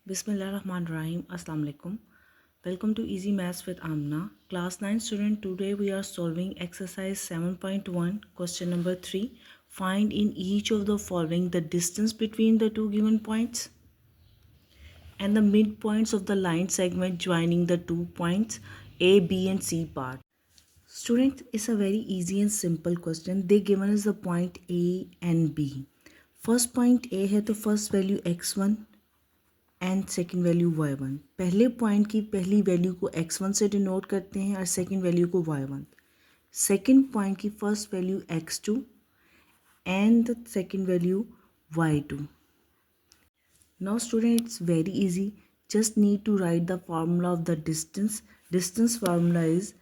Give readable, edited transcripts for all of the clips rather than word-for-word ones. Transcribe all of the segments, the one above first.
Bismillahirrahmanirrahim. Assalamu alaikum. Welcome to Easy Maths with Amna. Class 9 student, today we are solving exercise 7.1, question number 3. Find in each of the following the distance between the two given points and the midpoints of the line segment joining the 2 points A, B and C part. Student, it's a very easy and simple question. They given us the point A and B. First point A है तो first value x1 and second value y1. पहले point की पहली value को x1 से denote करते हैं और सेकेंड वैल्यू को y1. सेकेंड पॉइंट की first value x2 and the second value y2. Now student, it's very easy. Just need to write the formula of the distance. Distance formula is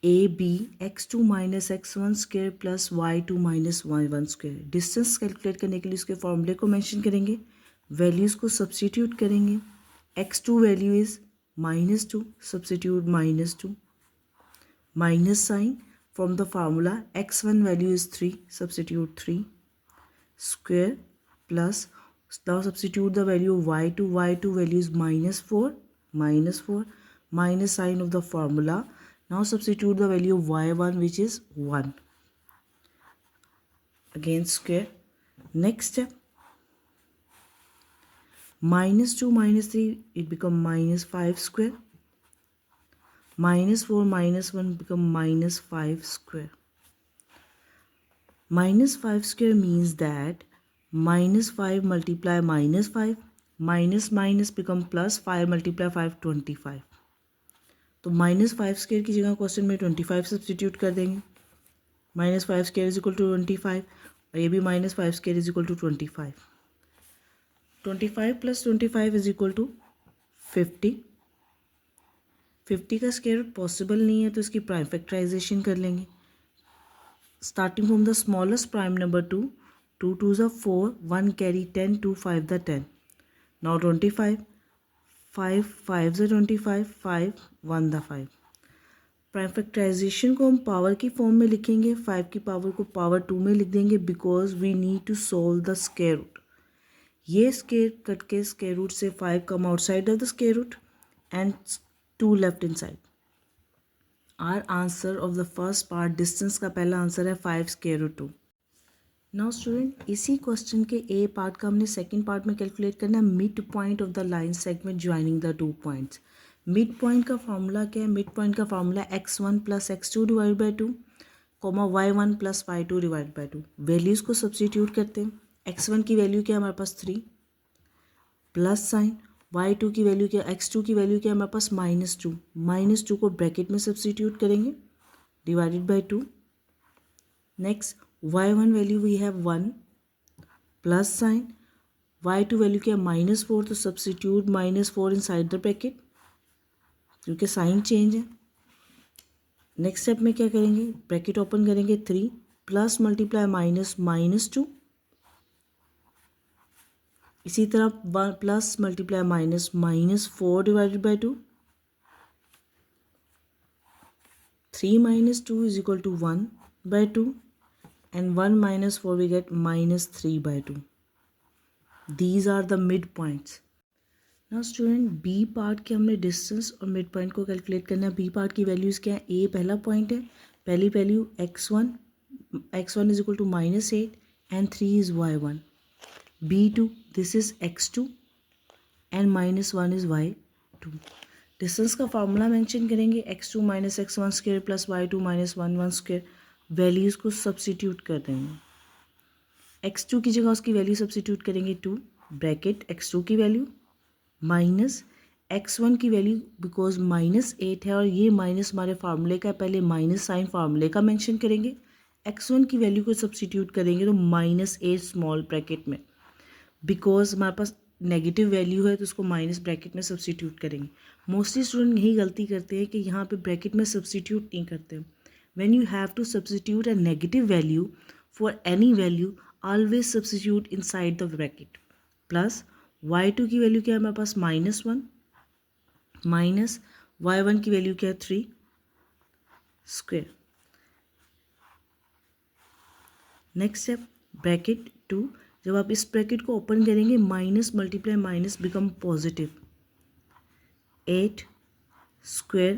AB x2 minus x1 square plus y2 minus y1 square. Distance calculate करने के लिए उसके फॉर्मूले को mention करेंगे, values को substitute करेंगे. x2 value is -2, substitute -2, minus sign from the formula. x1 value is 3, substitute 3 square plus now substitute the value y2 value is -4 minus sign of the formula. Now substitute the value of y1 which is 1. Again square. Next step. -2 -3 it become -5 square. -4 -1 become -5 square. -5 square means that -5 multiply -5 minus become plus 5 multiply 5 25. तो -5 square की जगह question में 25 substitute कर देंगे. -5 square is equal to 25 और ये भी -5 square is equal to 25. 25 plus 25 is equal to 50. 50 का स्क्वायर रूट पॉसिबल नहीं है तो इसकी प्राइम फैक्टराइजेशन कर लेंगे. Starting from the smallest prime number 2 2 ज़ा 4 1 कैरी 10 2 5 द 10. नाउ 25 5 5 ज़ा 25 5 1 द 5. प्राइम फैक्टराइजेशन को हम पावर की फॉर्म में लिखेंगे. 5 की पावर को पावर 2 में लिख देंगे because we need to solve the square root. ये स्क्वायर कट के स्क्वायर रूट से 5 come outside of the square root and 2 left in side. Our answer of the first part distance का पहला answer है 5 square root 2. Now student, इसी question के A part का हमने सेकंड पार्ट में कैलकुलेट करना है mid point of the line segment joining the 2 points. Mid point का फार्मूला क्या है? मिड पॉइंट का formula x1 plus x2 divide by 2 comma y1 plus y2 divide by 2. Values को सब्सटीट्यूट करते हैं. x1 की वैल्यू क्या है हमारे पास 3 प्लस साइन. y2 की वैल्यू क्या, x2 की वैल्यू क्या है हमारे पास -2. -2 को ब्रैकेट में सब्सटीट्यूट करेंगे divided by 2. Next y1 value we have 1 plus sign. y2 value क्या है -4 तो सब्सटीट्यूट -4 इनसाइड द ब्रैकेट क्योंकि साइन चेंज है. नेक्स्ट स्टेप में क्या करेंगे? ब्रैकेट ओपन करेंगे 3 प्लस मल्टीप्लाई -2. इसी तरह plus multiply -4 divided by 2. 3 - 2 is equal to 1 by 2 and 1 - 4 we get -3 by 2. These are the midpoints. Now student, B part के हमने डिस्टेंस और मिड पॉइंट को कैलकुलेट करना है. B पार्ट की वैल्यूज़ क्या है? A पहला पॉइंट है, पहली value x1 is equal to -8 and 3 is y1. B2 this is x2 and -1 is y2. Distance का फार्मूला मेंशन करेंगे x2 minus x1 square plus y2 minus 1 square. Values को substitute कर देंगे. x2 की जगह उसकी वैल्यू सब्सटीट्यूट करेंगे 2 bracket x2 की वैल्यू माइनस x1 की वैल्यू बिकॉज -8 है और ये माइनस हमारे फार्मूले का, पहले माइनस साइन फार्मूले का मेंशन करेंगे. x1 की वैल्यू को सब्सटीट्यूट करेंगे तो -8 स्मॉल ब्रैकेट में बिकॉज हमारे पास नेगेटिव वैल्यू है तो उसको माइनस ब्रैकेट में सब्सटीट्यूट करेंगे. मोस्टली स्टूडेंट यही गलती करते हैं कि यहाँ पे ब्रैकेट में सब्सटीट्यूट नहीं करते. When you have to substitute a negative value for any value, always substitute inside the bracket. Plus y2 की वैल्यू क्या है हमारे पास -1 माइनस y1 की वैल्यू क्या है 3 स्क्वायर. नेक्स्ट स्टेप ब्रैकेट 2 जब आप इस ब्रैकेट को ओपन करेंगे minus multiply minus become positive. 8 square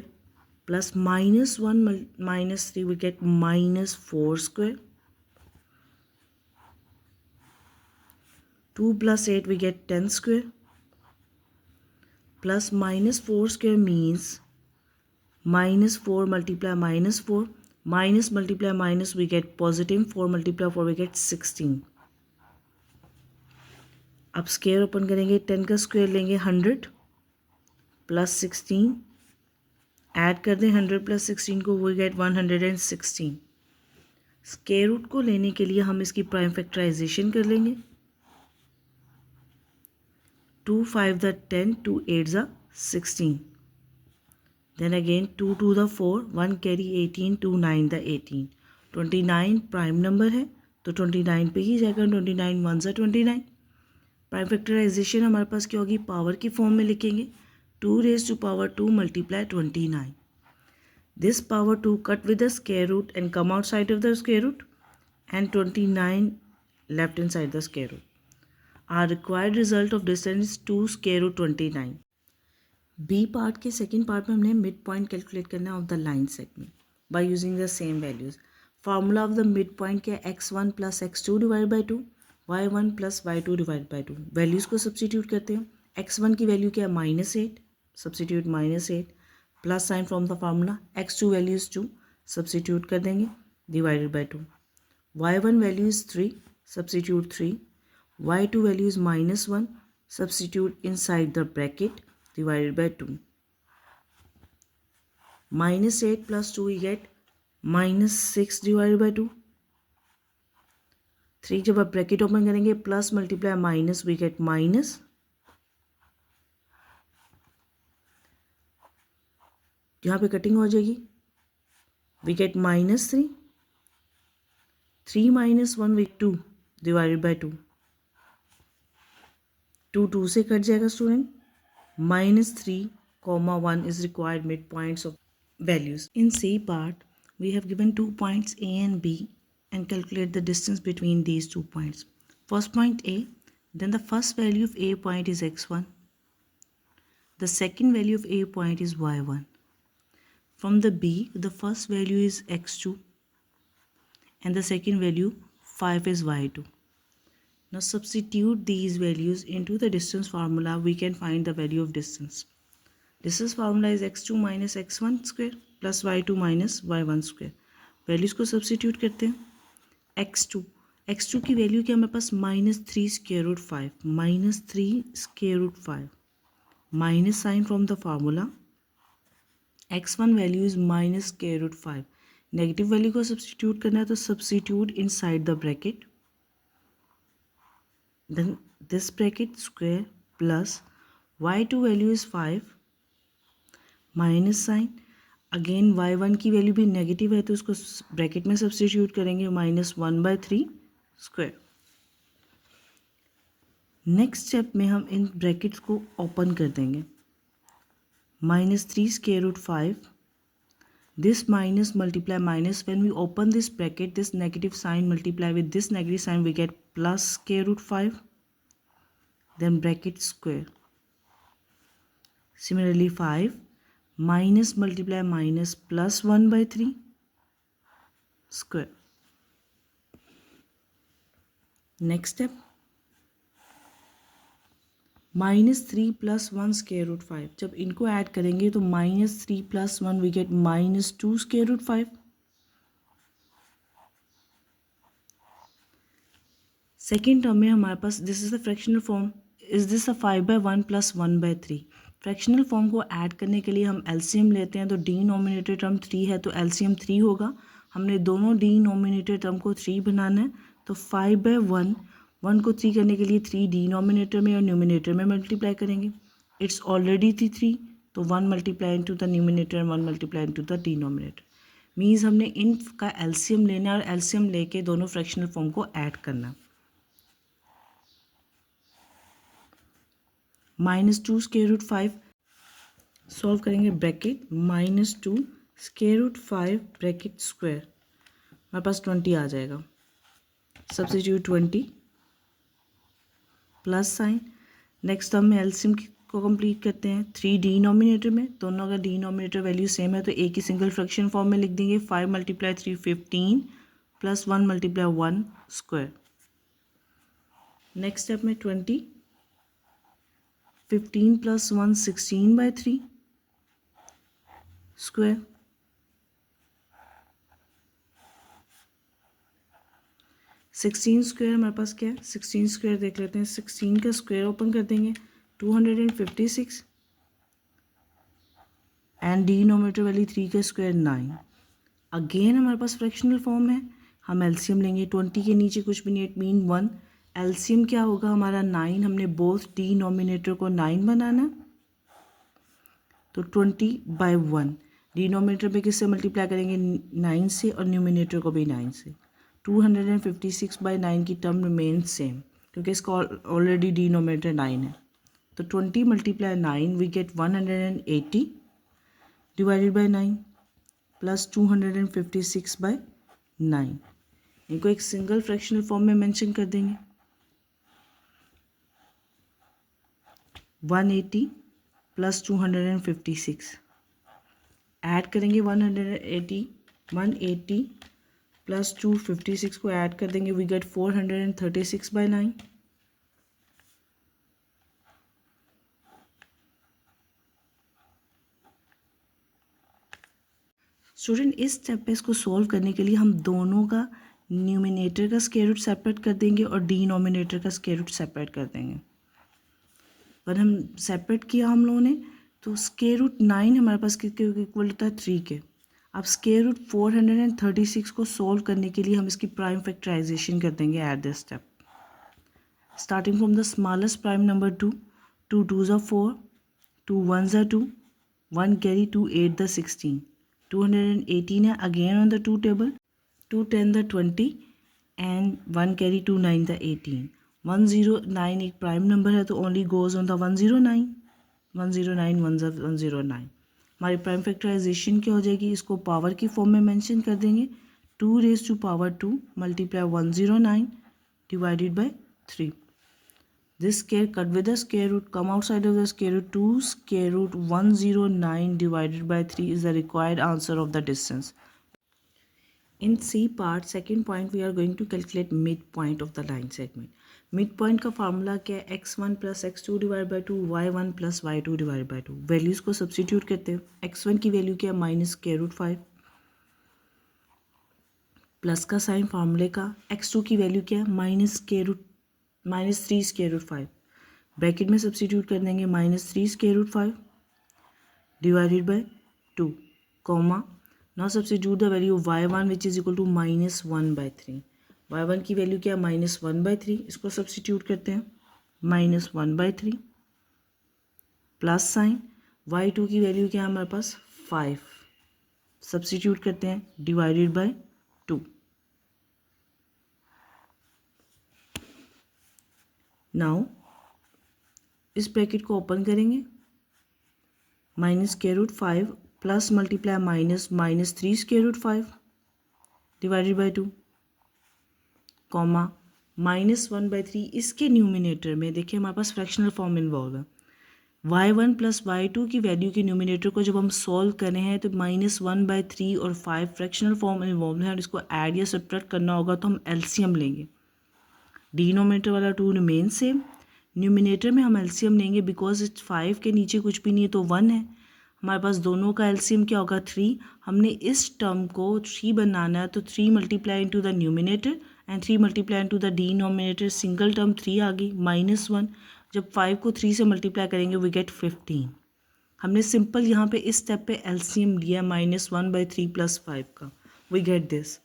plus minus 1 minus 3 we get minus 4 square. 2 plus 8 we get 10 square. Plus minus 4 square means minus 4 multiply minus 4. Minus multiply minus we get positive. 4 multiply 4 we get 16. अब square open करेंगे 10 का square लेंगे 100 plus 16 add कर दें 100 plus 16 को we get 116. Square root को लेने के लिए हम इसकी प्राइम फैक्टराइजेशन कर लेंगे. 2 5 the 10, 2 8 the 16. Then again 2 2 the 4, 1 carry 18, 2 9 the 18. 29 prime number है तो 29 पे ही जाएगा. 29 1 सा 29. प्राइम फैक्टराइजेशन हमारे पास क्या होगी, पावर की फॉर्म में लिखेंगे. 2 raised to power 2 multiply 29. This power 2 cut with the square root and come outside of the square root and 29 left inside the square root. Our required result of distance is 2 square root 29. B part के second part में हमने mid point calculate करना of the line segment by using the same values. Formula of the mid point क्या है, x1 plus x2 divided by 2, y1 plus y2 divided by 2. Values को substitute करते हैं. x1 की value क्या है -8, substitute -8 plus sign from the formula. x2 value is 2, substitute कर देंगे divided by 2. y1 value is 3, substitute 3. y2 value is -1, substitute inside the bracket divided by 2. -8 plus 2 we get -6 divided by 2. 3 जब आप bracket open करेंगे plus multiply minus we get minus. यहाँ पे cutting हो जाएगी. We get -3. 3 minus 1 we 2 divided by 2. 2 से cut जाएगा student. -3, 1 is required midpoints of values. In C part, we have given 2 points A and B and calculate the distance between these 2 points. First point A, then the first value of A point is x1. The second value of A point is y1. From the B, the first value is x2 and the second value 5 is y2. Now substitute these values into the distance formula. We can find the value of distance. Distance formula is x2 minus x1 square plus y2 minus y1 square. Values को substitute करते हैं. x2 की value क्या हमारे पास -3 square root 5, -3 square root 5. Minus sign from the formula. x1 value is minus square root 5. Negative value को substitute करना है तो substitute inside the bracket. Then this bracket square plus y2 value is 5 minus sign. Again y1 की value भी negative है तो उसको bracket में सब्सटीट्यूट करेंगे -1/3 स्क्वायर. नेक्स्ट स्टेप में हम इन ब्रैकेट्स को ओपन कर देंगे. -3 square root 5. This minus multiply minus, when we open this bracket, this negative sign multiply with this negative sign, we get plus square root 5. Then bracket square. Similarly 5 minus multiply minus plus 1/3 square. Next step. -3 plus 1 square root 5. जब इनको add करेंगे तो -3 plus 1 we get -2 square root 5. Second term में हमारे पास this is the fractional form. Is this a 5/1 plus 1/3. Fractional form को add करने के लिए हम एलसीएम लेते हैं तो डिनोमिनेटर टर्म 3 है तो एलसीएम 3 होगा. हमने दोनों डिनोमिनेटर टर्म को 3 बनाना है तो 5/1 1 को 3 करने के लिए 3 डिनोमिनेटर में और न्यूमिनेटर में मल्टीप्लाई करेंगे. इट्स ऑलरेडी थी 3 तो 1 multiply into the numerator 1 multiply into the denominator. Means हमने इन का एलसीएम लेना और एलसीएम लेके दोनों फ्रैक्शनल फॉर्म को ऐड करना. -2 square root 5 सॉल्व करेंगे bracket -2 square root 5 bracket square. हमारे पास 20 आ जाएगा. Substitute 20 plus sign. Next term में एलसीएम को कंप्लीट करते हैं। 3 डिनोमिनेटर में, दोनों का डिनोमिनेटर वैल्यू सेम है तो एक ही सिंगल फ्रैक्शन फॉर्म में लिख देंगे। 5 × 3 15 प्लस 1 × 1 स्क्वायर। नेक्स्ट स्टेप में 20, 15 + 1 16/3 स्क्वायर। 16 स्क्वायर हमारे पास क्या है, 16 स्क्वायर देख लेते हैं। 16 का स्क्वायर ओपन कर देंगे 256 एंड डिनोमिनेटर वाली 3 का स्क्वायर 9। अगेन हमारे पास फ्रैक्शनल फॉर्म है, हम एलसीएम लेंगे। 20 के नीचे कुछ भी नहीं, इट मीन 1। एलसीएम क्या होगा हमारा 9, हमने बोथ डिनोमिनेटर को 9 बनाना तो 20/1। डिनोमिनेटर पे किससे मल्टीप्लाई करेंगे, 9 से, और न्यूमिनेटर को भी 9 से। 256/9 की टर्म रिमेन सेम क्योंकि इसका ऑलरेडी डिनोमिनेटर 9 है। तो 20 × 9 we get 180 divided by 9 plus 256/9। इनको एक सिंगल फ्रैक्शनल फॉर्म में मेंशन कर देंगे। 180 प्लस 256 ऐड करेंगे। 180 प्लस 256 को ऐड कर देंगे, वी गेट 436/9। स्टूडेंट इस स्टेप पे इसको सॉल्व करने के लिए हम दोनों का न्यूमिनेटर का स्क्वायर रूट सेपरेट कर देंगे और डिनोमिनेटर का स्क्वायर रूट सेपरेट कर देंगे। पर हम सेपरेट किया हम लोगों ने तो स्क्वायर रूट 9 हमारे पास किसके इक्वल होता है, 3 के। अब स्क्वायर रूट 436 को सॉल्व करने के लिए हम इसकी प्राइम फैक्टराइजेशन कर देंगे at this step. Starting from the smallest prime number 2, 2 2s are 4, 2 1s are 2, 1 carry 2 8 the 16, 218 है again on the 2 table, 2 10 the 20 and 1 carry 2 9 the 18। 109 एक प्राइम नंबर है तो ओनली गोज ऑन द 109, 109 109। हमारी prime factorisation क्या हो जाएगी, इसको power की फॉर्म में मेंशन कर देंगे। 2 raised to 2 multiply 109 divided by 3। This square cut with the square root, come outside of the square root, 2 square root 109 divided by 3 is the required answer of the distance. In C part, second point, we are going to calculate midpoint of the line segment. Midpoint का formula क्या है, x1 plus x2 divided by 2, y1 plus y2 divided by 2। Values को substitute करते हैं। x1 की value क्या है, -√5 plus का साइन फार्मूले का। x2 की वैल्यू क्या है, -3√5 ब्रैकेट में सब्सटीट्यूट कर देंगे, -3√5 divided by 2 comma. Now substitute the value y1 which is equal to -1/3। y1 की वैल्यू क्या है, -1/3, इसको सब्सटीट्यूट करते हैं, -1/3 प्लस साइन। y2 की वैल्यू क्या है हमारे पास, 5, सब्सटीट्यूट करते हैं, डिवाइडेड बाय 2। नाउ इस ब्रैकेट को ओपन करेंगे, -√5 plus multiply -3√5 divided by 2 comma -1/3। इसके न्यूमिनेटर में देखिए हमारे पास फ्रैक्शनल फॉर्म इन्वॉल्व है। y1 प्लस y2 की वैल्यू के न्यूमिनेटर को जब हम सॉल्व कर रहे हैं तो -1/3 और 5 फ्रैक्शनल फॉर्म इन्वॉल्व है और इसको ऐड या सब्ट्रैक्ट करना होगा तो हम एलसीएम लेंगे। डिनोमिनेटर वाला 2 रिमेन सेम, न्यूमिनेटर में हम एलसीएम लेंगे बिकॉज इस 5 के नीचे कुछ भी नहीं है तो 1 है। हमारे पास दोनों का एलसीएम क्या होगा, 3। हमने इस टर्म को 3 बनाना है तो 3 multiply into the numerator and 3 multiply into the denominator, single term 3 आ गई, -1। जब 5 को 3 से मल्टीप्लाई करेंगे वी गेट 15। हमने सिंपल यहाँ पे इस स्टेप पे एलसीएम लिया -1/3 + 5 का, वी गेट दिस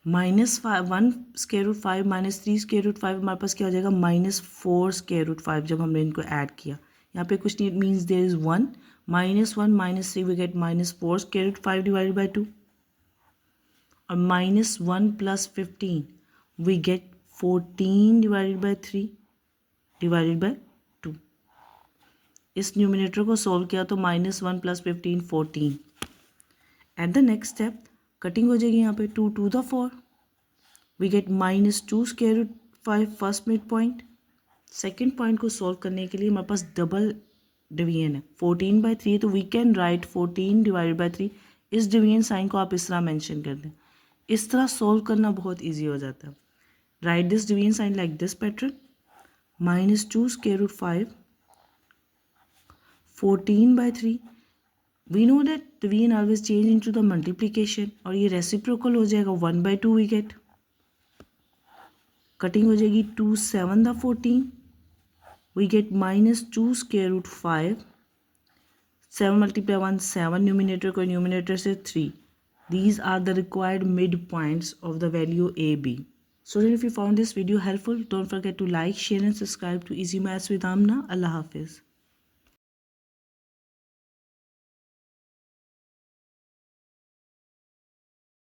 -1 √5 -3 √5 हमारे पास क्या हो जाएगा, -4 √5 जब हमने इनको ऐड किया। यहाँ पे कुछ नहीं, it means there is 1, -1 -3 we get -4 √5 divided by 2 और -1 + 15 we get 14 divided by 3 divided by 2। इस न्यूमिनेटर को सॉल्व किया तो -1 + 15 14। At the next step cutting हो जाएगी, यहाँ पे 2 2 the 4 we get -2 √5 5 first mid point. Second point को सॉल्व करने के लिए हमारे पास डबल डिवीजन है 14/3, तो we can write 14 divided by 3। इस डिवीजन साइन को आप इस तरह मेंशन कर दें, इस तरह सॉल्व करना बहुत इजी हो जाता है। Write this division sign like this pattern, -2 square root 5 14/3। We know that division always change into the multiplication, और ये रेसिप्रोकल हो जाएगा 1/2 वी गेट। कटिंग हो जाएगी 2 7 the 14, we get -2 square root 5, 7 multiply 1 7, numerator को न्यूमिनेटर से 3। These are the required midpoints of the value AB. Student, if you found this video helpful, don't forget to like, share and subscribe to Easy Maths with Amna. Allah Hafiz.